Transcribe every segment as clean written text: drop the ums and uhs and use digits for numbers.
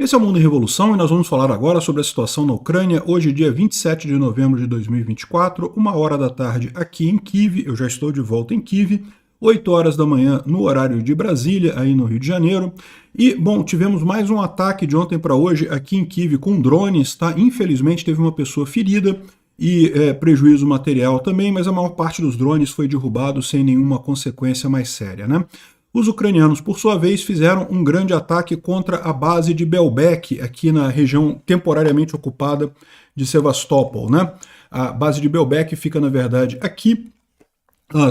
Esse é o Mundo em Revolução e nós vamos falar agora sobre a situação na Ucrânia, hoje dia 27 de novembro de 2024, 1 hora da tarde aqui em Kiev, eu já estou de volta em Kiev, 8 horas da manhã no horário de Brasília, aí no Rio de Janeiro. E, bom, tivemos mais um ataque de ontem para hoje aqui em Kiev com drones, tá? Infelizmente teve uma pessoa ferida e prejuízo material também, mas a maior parte dos drones foi derrubado sem nenhuma consequência mais séria, né? Os ucranianos, por sua vez, fizeram um grande ataque contra a base de Belbek, aqui na região temporariamente ocupada de Sevastopol, né? A base de Belbek fica, na verdade, aqui.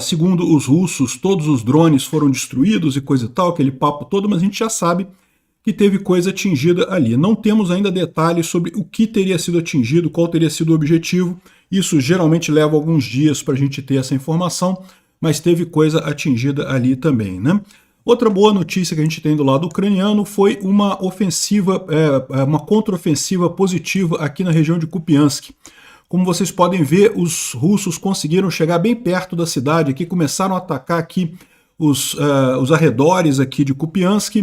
Segundo os russos, todos os drones foram destruídos e coisa e tal, aquele papo todo, mas a gente já sabe que teve coisa atingida ali. Não temos ainda detalhes sobre o que teria sido atingido, qual teria sido o objetivo. Isso geralmente leva alguns dias para a gente ter essa informação, mas teve coisa atingida ali também, né? Outra boa notícia que a gente tem do lado ucraniano foi uma ofensiva, uma contraofensiva positiva aqui na região de Kupiansk. Como vocês podem ver, os russos conseguiram chegar bem perto da cidade, aqui começaram a atacar aqui os arredores aqui de Kupiansk,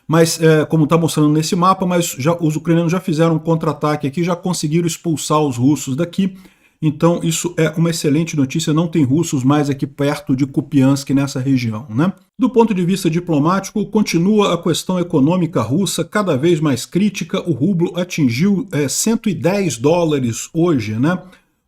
mas como está mostrando nesse mapa, mas os ucranianos já fizeram um contra-ataque aqui, já conseguiram expulsar os russos daqui. Então isso é uma excelente notícia, não tem russos mais aqui perto de Kupiansk nessa região, né? Do ponto de vista diplomático, continua a questão econômica russa cada vez mais crítica, o rublo atingiu $110 hoje, né?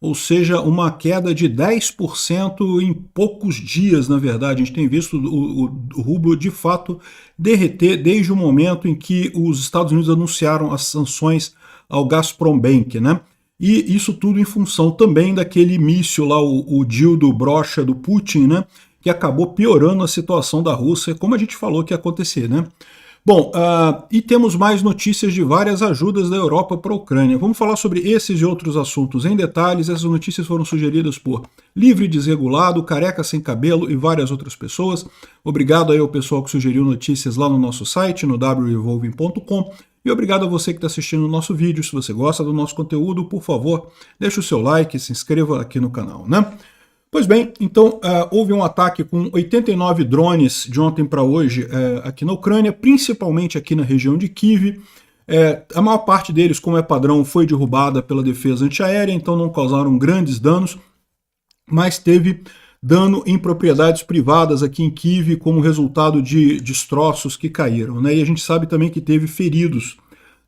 Ou seja, uma queda de 10% em poucos dias, na verdade. A gente tem visto o rublo de fato derreter desde o momento em que os Estados Unidos anunciaram as sanções ao Gazprombank, né? E isso tudo em função também daquele míssil lá, o dildo brocha do Putin, né? Que acabou piorando a situação da Rússia, como a gente falou que ia acontecer, né? Bom, e temos mais notícias de várias ajudas da Europa para a Ucrânia. Vamos falar sobre esses e outros assuntos em detalhes. Essas notícias foram sugeridas por Livre Desregulado, Careca Sem Cabelo e várias outras pessoas. Obrigado aí ao pessoal que sugeriu notícias lá no nosso site, no wrevolving.com. E obrigado a você que está assistindo o nosso vídeo. Se você gosta do nosso conteúdo, por favor, deixe o seu like e se inscreva aqui no canal, né? Pois bem, então houve um ataque com 89 drones de ontem para hoje aqui na Ucrânia, principalmente aqui na região de Kiev. A maior parte deles, como é padrão, foi derrubada pela defesa antiaérea, então não causaram grandes danos, mas teve dano em propriedades privadas aqui em Kiev como resultado de destroços que caíram, né? E a gente sabe também que teve feridos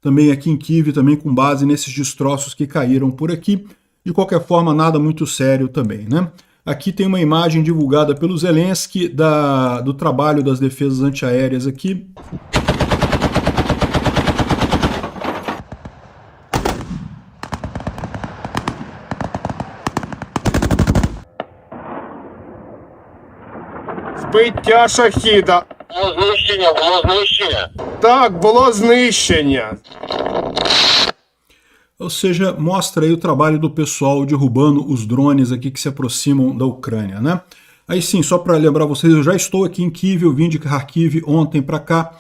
também aqui em Kiev, também com base nesses destroços que caíram por aqui. De qualquer forma, nada muito sério também, né? Aqui tem uma imagem divulgada pelo Zelensky do trabalho das defesas antiaéreas aqui. Збиття шахіда. Було знищення. Так, було знищення. Ou seja, mostra aí o trabalho do pessoal derrubando os drones aqui que se aproximam da Ucrânia, né? Aí sim, só para lembrar vocês, eu já estou aqui em Kiev, eu vim de Kharkiv ontem para cá,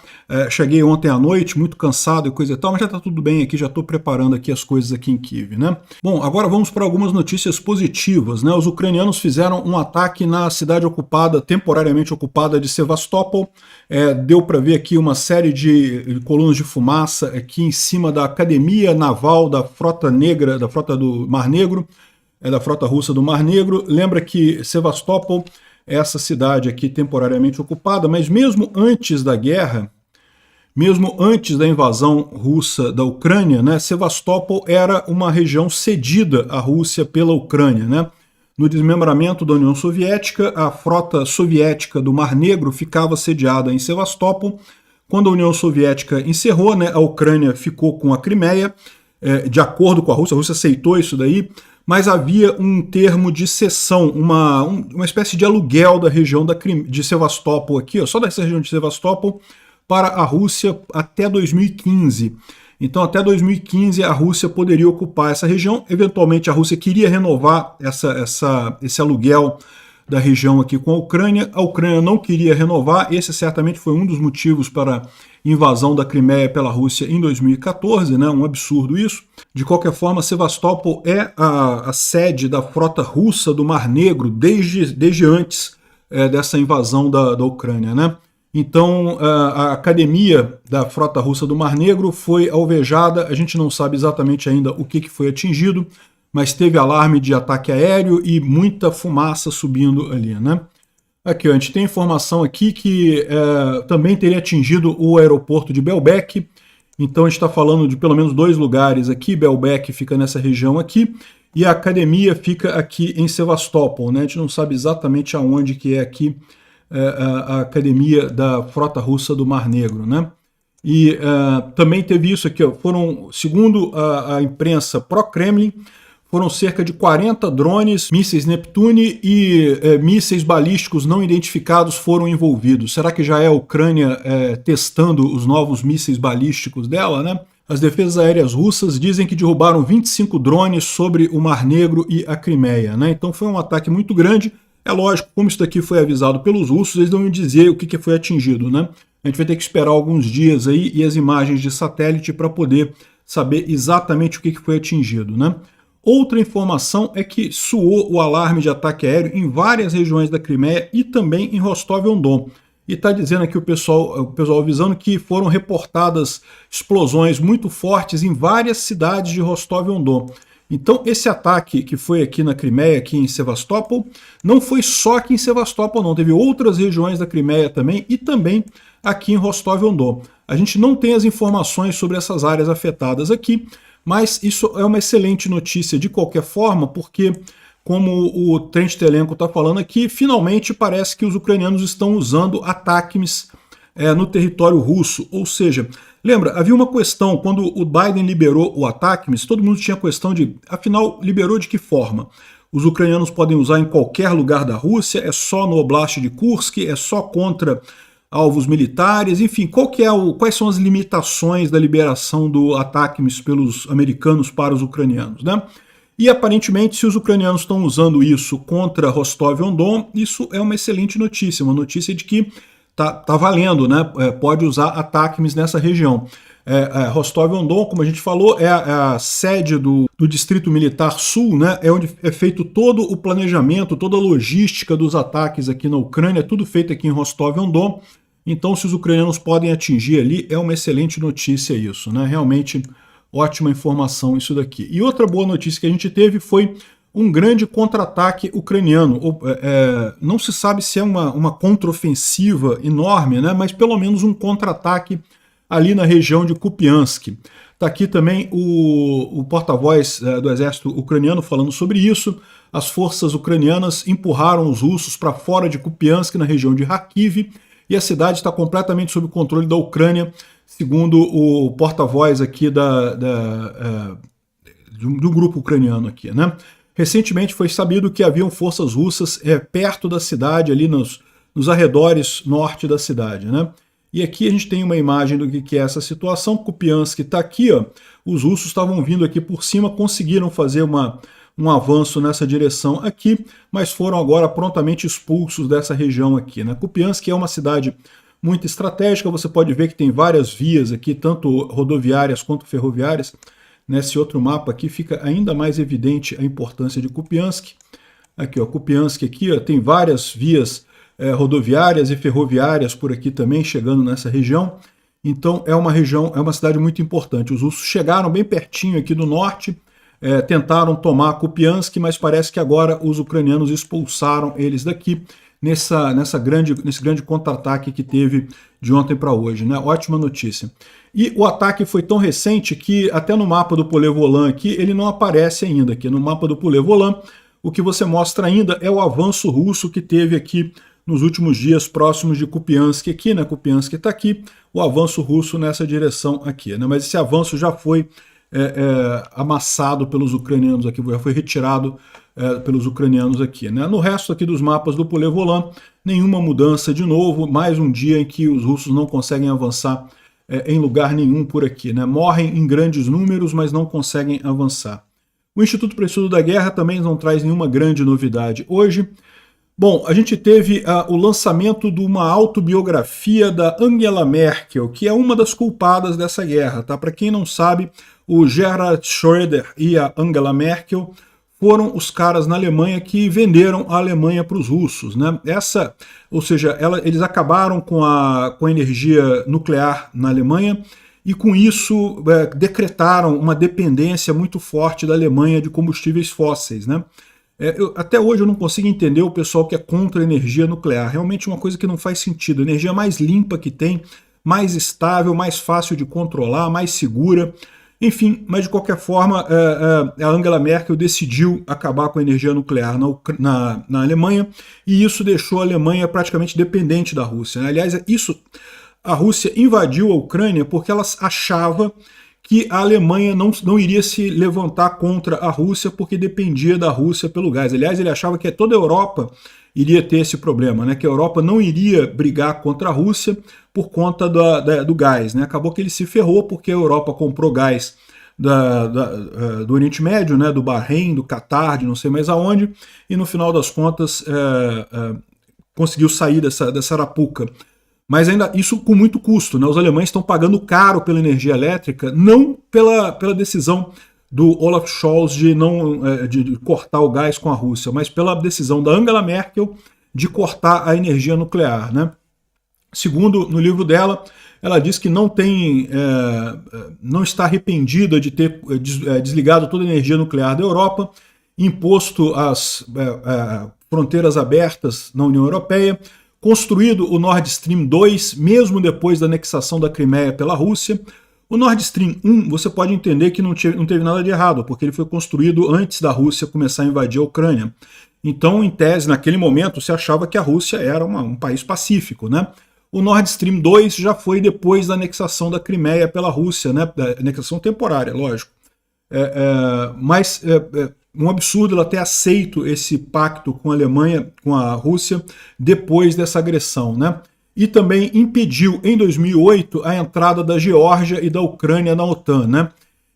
cheguei ontem à noite, muito cansado e coisa e tal, mas já está tudo bem aqui, já estou preparando aqui as coisas aqui em Kiev, né? Bom, agora vamos para algumas notícias positivas, né? Os ucranianos fizeram um ataque na cidade ocupada, temporariamente ocupada de Sevastopol, deu para ver aqui uma série de colunas de fumaça aqui em cima da academia naval da frota negra, da frota do Mar Negro, da frota russa do Mar Negro. Lembra que Sevastopol é essa cidade aqui temporariamente ocupada, mas mesmo antes da guerra, mesmo antes da invasão russa da Ucrânia, né, Sevastopol era uma região cedida à Rússia pela Ucrânia, né? No desmembramento da União Soviética, a frota soviética do Mar Negro ficava sediada em Sevastopol. Quando a União Soviética encerrou, né, a Ucrânia ficou com a Crimeia, de acordo com a Rússia aceitou isso daí, mas havia um termo de cessão, uma espécie de aluguel da região de Sevastopol aqui, ó, só dessa região de Sevastopol, para a Rússia até 2015. Então até 2015 a Rússia poderia ocupar essa região, eventualmente a Rússia queria renovar esse aluguel da região aqui com a Ucrânia não queria renovar, esse certamente foi um dos motivos para a invasão da Crimeia pela Rússia em 2014, né? Um absurdo isso. De qualquer forma, Sevastopol é a sede da frota russa do Mar Negro desde antes dessa invasão da Ucrânia, né? Então, a academia da frota russa do Mar Negro foi alvejada, a gente não sabe exatamente ainda o que foi atingido, mas teve alarme de ataque aéreo e muita fumaça subindo ali, né? Aqui, ó, a gente tem informação aqui que também teria atingido o aeroporto de Belbek, então a gente está falando de pelo menos 2 lugares aqui, Belbek fica nessa região aqui, e a academia fica aqui em Sevastopol, né? A gente não sabe exatamente aonde que é aqui a academia da frota russa do Mar Negro, né? E também teve isso aqui, ó, foram, segundo a imprensa pró-Kremlin, foram cerca de 40 drones, mísseis Neptune e mísseis balísticos não identificados foram envolvidos. Será que já é a Ucrânia testando os novos mísseis balísticos dela, né? As defesas aéreas russas dizem que derrubaram 25 drones sobre o Mar Negro e a Crimeia, né? Então foi um ataque muito grande. É lógico, como isso daqui foi avisado pelos russos, eles não iam dizer o que foi atingido, né? A gente vai ter que esperar alguns dias aí e as imagens de satélite para poder saber exatamente o que foi atingido, né? Outra informação é que soou o alarme de ataque aéreo em várias regiões da Crimeia e também em Rostov-on-Don. E está dizendo aqui o pessoal avisando que foram reportadas explosões muito fortes em várias cidades de Rostov-on-Don. Então esse ataque que foi aqui na Crimeia, aqui em Sevastopol, não foi só aqui em Sevastopol não, teve outras regiões da Crimeia também e também aqui em Rostov-on-Don. A gente não tem as informações sobre essas áreas afetadas aqui, mas isso é uma excelente notícia de qualquer forma, porque, como o Trent Telenko está falando aqui, finalmente parece que os ucranianos estão usando ATACMS no território russo. Ou seja, lembra, havia uma questão, quando o Biden liberou o ATACMS, todo mundo tinha a questão de, afinal, liberou de que forma? Os ucranianos podem usar em qualquer lugar da Rússia, é só no Oblast de Kursk, é só contra alvos militares, enfim, quais são as limitações da liberação do ATACMS pelos americanos para os ucranianos, né? E aparentemente, se os ucranianos estão usando isso contra Rostov-on-Don, isso é uma excelente notícia, uma notícia de que tá valendo, né? Pode usar ATACMS nessa região. Rostov-on-Don, como a gente falou, é a sede do Distrito Militar Sul, né? É onde é feito todo o planejamento, toda a logística dos ataques aqui na Ucrânia, tudo feito aqui em Rostov-on-Don. Então, se os ucranianos podem atingir ali, é uma excelente notícia isso, né? Realmente ótima informação isso daqui. E outra boa notícia que a gente teve foi um grande contra-ataque ucraniano. Não se sabe se é uma contraofensiva enorme, né? Mas pelo menos um contra-ataque ali na região de Kupiansk. Está aqui também o porta-voz do exército ucraniano falando sobre isso. As forças ucranianas empurraram os russos para fora de Kupiansk, na região de Kharkiv, e a cidade está completamente sob controle da Ucrânia, segundo o porta-voz aqui do grupo ucraniano aqui, né? Recentemente foi sabido que haviam forças russas perto da cidade, ali nos arredores norte da cidade, né? E aqui a gente tem uma imagem do que é essa situação. Kupiansk está aqui, ó. Os russos estavam vindo aqui por cima, conseguiram fazer um avanço nessa direção aqui, mas foram agora prontamente expulsos dessa região aqui, né? Kupiansk é uma cidade muito estratégica, você pode ver que tem várias vias aqui, tanto rodoviárias quanto ferroviárias. Nesse outro mapa aqui fica ainda mais evidente a importância de Kupiansk. Aqui, ó, Kupiansk aqui, ó, tem várias vias rodoviárias e ferroviárias por aqui também, chegando nessa região. Então é uma cidade muito importante. Os russos chegaram bem pertinho aqui do norte, tentaram tomar Kupiansk, mas parece que agora os ucranianos expulsaram eles daqui nesse grande contra-ataque que teve de ontem para hoje, né? Ótima notícia. E o ataque foi tão recente que até no mapa do Polé-Volán aqui ele não aparece ainda. Aqui no mapa do Polé-Volán o que você mostra ainda é o avanço russo que teve aqui nos últimos dias próximos de Kupiansk aqui, né? Kupiansk está aqui, o avanço russo nessa direção aqui, né? Mas esse avanço já foi amassado pelos ucranianos aqui, já foi retirado pelos ucranianos aqui, né? No resto aqui dos mapas do Polé-Volán, nenhuma mudança de novo, mais um dia em que os russos não conseguem avançar em lugar nenhum por aqui, né? Morrem em grandes números, mas não conseguem avançar. O Instituto para o Estudo da Guerra também não traz nenhuma grande novidade hoje. Bom, a gente teve o lançamento de uma autobiografia da Angela Merkel, que é uma das culpadas dessa guerra, tá? Para quem não sabe, o Gerhard Schröder e a Angela Merkel foram os caras na Alemanha que venderam a Alemanha para os russos, né? Ou seja, eles acabaram com a energia nuclear na Alemanha e com isso decretaram uma dependência muito forte da Alemanha de combustíveis fósseis, né? Até hoje eu não consigo entender o pessoal que é contra a energia nuclear. Realmente uma coisa que não faz sentido. A energia mais limpa que tem, mais estável, mais fácil de controlar, mais segura. Enfim, mas de qualquer forma, a Angela Merkel decidiu acabar com a energia nuclear na Alemanha, e isso deixou a Alemanha praticamente dependente da Rússia, né? Aliás, a Rússia invadiu a Ucrânia porque ela achava que a Alemanha não iria se levantar contra a Rússia porque dependia da Rússia pelo gás. Aliás, ele achava que toda a Europa iria ter esse problema, né? Que a Europa não iria brigar contra a Rússia por conta do gás, né? Acabou que ele se ferrou porque a Europa comprou gás do Oriente Médio, né? Do Bahrein, do Catar, de não sei mais aonde, e no final das contas conseguiu sair dessa arapuca. Mas ainda isso com muito custo, né? Os alemães estão pagando caro pela energia elétrica, não pela decisão do Olaf Scholz de cortar o gás com a Rússia, mas pela decisão da Angela Merkel de cortar a energia nuclear, né? Segundo, no livro dela, ela diz que não está arrependida de ter desligado toda a energia nuclear da Europa, imposto as fronteiras abertas na União Europeia, construído o Nord Stream 2, mesmo depois da anexação da Crimeia pela Rússia. O Nord Stream 1, você pode entender que não teve nada de errado, porque ele foi construído antes da Rússia começar a invadir a Ucrânia. Então, em tese, naquele momento, se achava que a Rússia era um país pacífico, né? O Nord Stream 2 já foi depois da anexação da Crimeia pela Rússia, né? Anexação temporária, lógico. Mas um absurdo ela ter aceito esse pacto com a Alemanha, com a Rússia, depois dessa agressão, né? E também impediu, em 2008, a entrada da Geórgia e da Ucrânia na OTAN, né?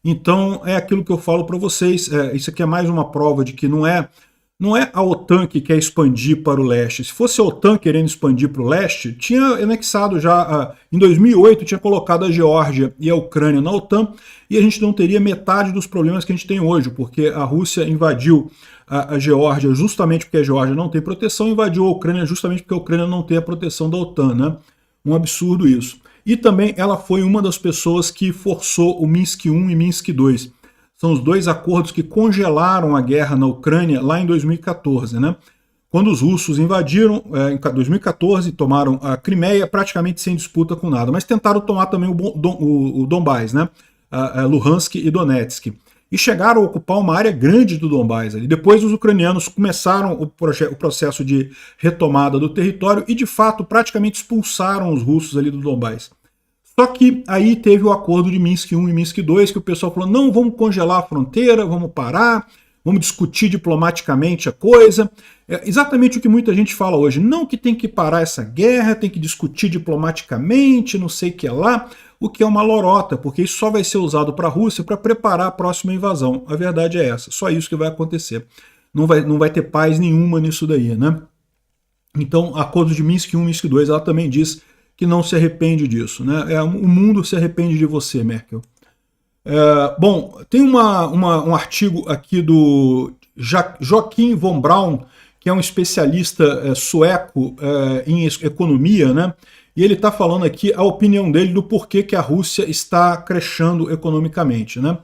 Então, é aquilo que eu falo para vocês, isso aqui é mais uma prova de que não é a OTAN que quer expandir para o leste. Se fosse a OTAN querendo expandir para o leste, tinha anexado já, em 2008, tinha colocado a Geórgia e a Ucrânia na OTAN, e a gente não teria metade dos problemas que a gente tem hoje, porque a Rússia invadiu a Geórgia justamente porque a Geórgia não tem proteção, invadiu a Ucrânia justamente porque a Ucrânia não tem a proteção da OTAN, né? Um absurdo isso. E também ela foi uma das pessoas que forçou o Minsk I e Minsk II. São os dois acordos que congelaram a guerra na Ucrânia lá em 2014, né? Quando os russos invadiram, em 2014, tomaram a Crimeia praticamente sem disputa com nada, mas tentaram tomar também o Donbás, né? Luhansk e Donetsk. E chegaram a ocupar uma área grande do Donbás ali. Depois os ucranianos começaram o processo de retomada do território e, de fato, praticamente expulsaram os russos ali do Donbás. Só que aí teve o acordo de Minsk I e Minsk II, que o pessoal falou, não, vamos congelar a fronteira, vamos parar, vamos discutir diplomaticamente a coisa. É exatamente o que muita gente fala hoje. Não que tem que parar essa guerra, tem que discutir diplomaticamente, não sei o que lá, o que é uma lorota, porque isso só vai ser usado para a Rússia para preparar a próxima invasão. A verdade é essa, só isso que vai acontecer. Não vai ter paz nenhuma nisso daí, né? Então, acordo de Minsk I e Minsk II, ela também diz que não se arrepende disso, né? O mundo se arrepende de você, Merkel. Bom, tem um artigo aqui do Joachim von Braun, que é um especialista sueco em economia, né? E ele está falando aqui a opinião dele do porquê que a Rússia está crescendo economicamente, né?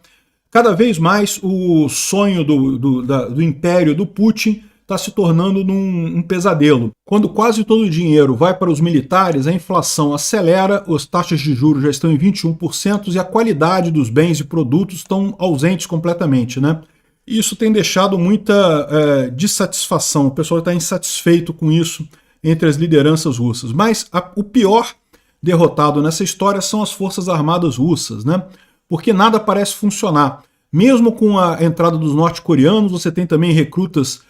Cada vez mais o sonho do império do Putin está se tornando um pesadelo. Quando quase todo o dinheiro vai para os militares, a inflação acelera, as taxas de juros já estão em 21% e a qualidade dos bens e produtos estão ausentes completamente, né? Isso tem deixado muita dissatisfação, o pessoal está insatisfeito com isso entre as lideranças russas. Mas o pior derrotado nessa história são as forças armadas russas, né? Porque nada parece funcionar. Mesmo com a entrada dos norte-coreanos, você tem também recrutas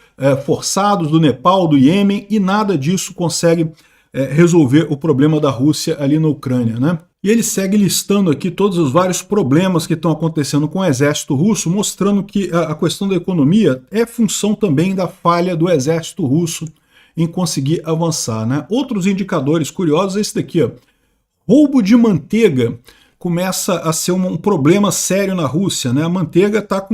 forçados do Nepal, do Iêmen, e nada disso consegue resolver o problema da Rússia ali na Ucrânia, né? E ele segue listando aqui todos os vários problemas que estão acontecendo com o exército russo, mostrando que a questão da economia é função também da falha do exército russo em conseguir avançar, né? Outros indicadores curiosos é esse daqui, ó. Roubo de manteiga começa a ser um problema sério na Rússia, né? A manteiga tá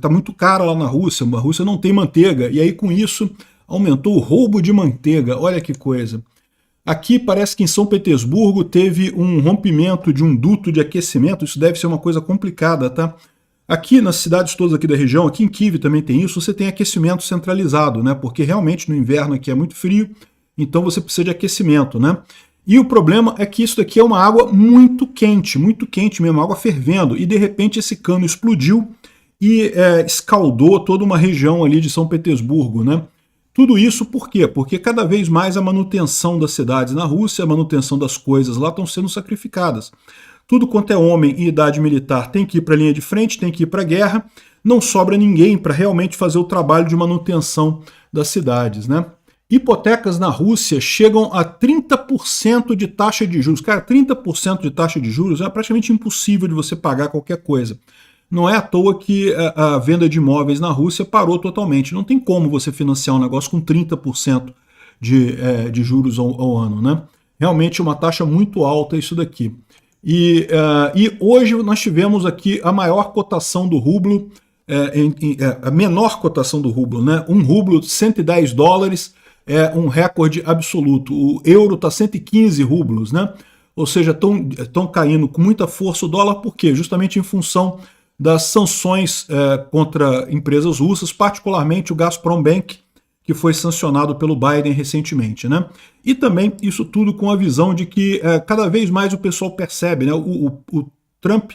muito cara lá na Rússia, a Rússia não tem manteiga, e aí com isso aumentou o roubo de manteiga, olha que coisa. Aqui parece que em São Petersburgo teve um rompimento de um duto de aquecimento, isso deve ser uma coisa complicada, tá? Aqui nas cidades todas aqui da região, aqui em Kyiv também tem isso, você tem aquecimento centralizado, né? Porque realmente no inverno aqui é muito frio, então você precisa de aquecimento, né? E o problema é que isso daqui é uma água muito quente mesmo, água fervendo, e de repente esse cano explodiu e escaldou toda uma região ali de São Petersburgo, né? Tudo isso por quê? Porque cada vez mais a manutenção das cidades na Rússia, a manutenção das coisas lá estão sendo sacrificadas. Tudo quanto é homem em idade militar tem que ir para a linha de frente, tem que ir para a guerra, não sobra ninguém para realmente fazer o trabalho de manutenção das cidades, né? Hipotecas na Rússia chegam a 30% de taxa de juros. Cara, 30% de taxa de juros é praticamente impossível de você pagar qualquer coisa. Não é à toa que a venda de imóveis na Rússia parou totalmente. Não tem como você financiar um negócio com 30% de juros ao ano, né? Realmente uma taxa muito alta isso daqui. E hoje nós tivemos aqui a maior cotação do rublo, a menor cotação do rublo, né? Um rublo, $110, é um recorde absoluto. O euro está 115 rublos, né? Ou seja, estão caindo com muita força o dólar, por quê? Justamente em função das sanções contra empresas russas, particularmente o Gazprombank, que foi sancionado pelo Biden recentemente, né? E também isso tudo com a visão de que cada vez mais o pessoal percebe, né? O Trump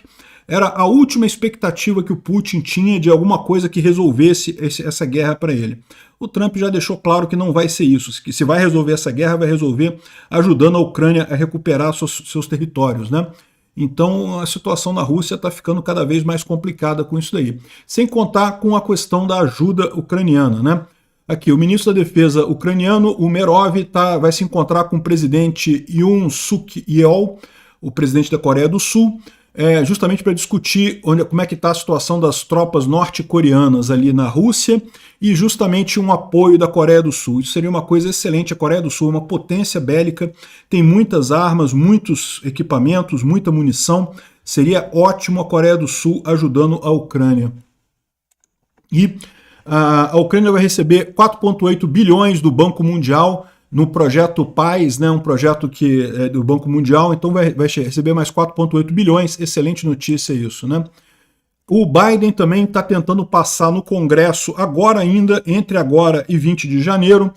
era a última expectativa que o Putin tinha de alguma coisa que resolvesse essa guerra para ele. O Trump já deixou claro que não vai ser isso, que se vai resolver essa guerra, vai resolver ajudando a Ucrânia a recuperar seus territórios, né? Então a situação na Rússia está ficando cada vez mais complicada com isso daí. Sem contar com a questão da ajuda ucraniana, né? Aqui, o ministro da Defesa ucraniano, o Merov, vai se encontrar com o presidente Yoon Suk Yeol, o presidente da Coreia do Sul, justamente para discutir como é que está a situação das tropas norte-coreanas ali na Rússia e justamente um apoio da Coreia do Sul. Isso seria uma coisa excelente. A Coreia do Sul é uma potência bélica, tem muitas armas, muitos equipamentos, muita munição. Seria ótimo a Coreia do Sul ajudando a Ucrânia. E a Ucrânia vai receber 4,8 bilhões do Banco Mundial no projeto Paz, né, um projeto que é do Banco Mundial, então vai receber mais 4,8 bilhões, excelente notícia isso, né? O Biden também está tentando passar no Congresso agora ainda, entre agora e 20 de janeiro,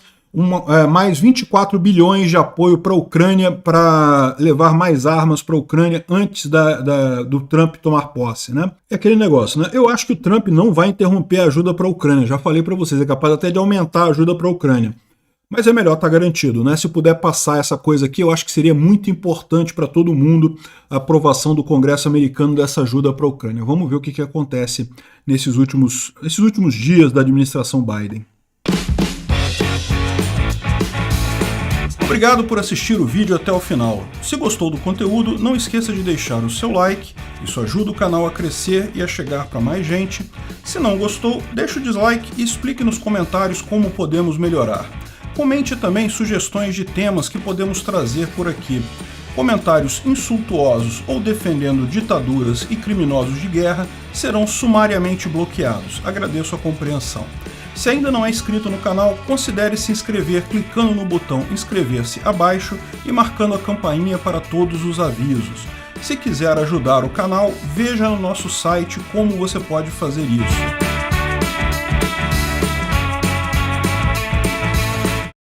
mais 24 bilhões de apoio para a Ucrânia, para levar mais armas para a Ucrânia antes do Trump tomar posse, né? É aquele negócio, né? Eu acho que o Trump não vai interromper a ajuda para a Ucrânia, já falei para vocês, é capaz até de aumentar a ajuda para a Ucrânia. Mas é melhor estar garantido, né? Se puder passar essa coisa aqui, eu acho que seria muito importante para todo mundo a aprovação do Congresso americano dessa ajuda para a Ucrânia. Vamos ver o que acontece nesses últimos dias da administração Biden. Obrigado por assistir o vídeo até o final. Se gostou do conteúdo, não esqueça de deixar o seu like, isso ajuda o canal a crescer e a chegar para mais gente. Se não gostou, deixe o dislike e explique nos comentários como podemos melhorar. Comente também sugestões de temas que podemos trazer por aqui. Comentários insultuosos ou defendendo ditaduras e criminosos de guerra serão sumariamente bloqueados. Agradeço a compreensão. Se ainda não é inscrito no canal, considere se inscrever clicando no botão inscrever-se abaixo e marcando a campainha para todos os avisos. Se quiser ajudar o canal, veja no nosso site como você pode fazer isso.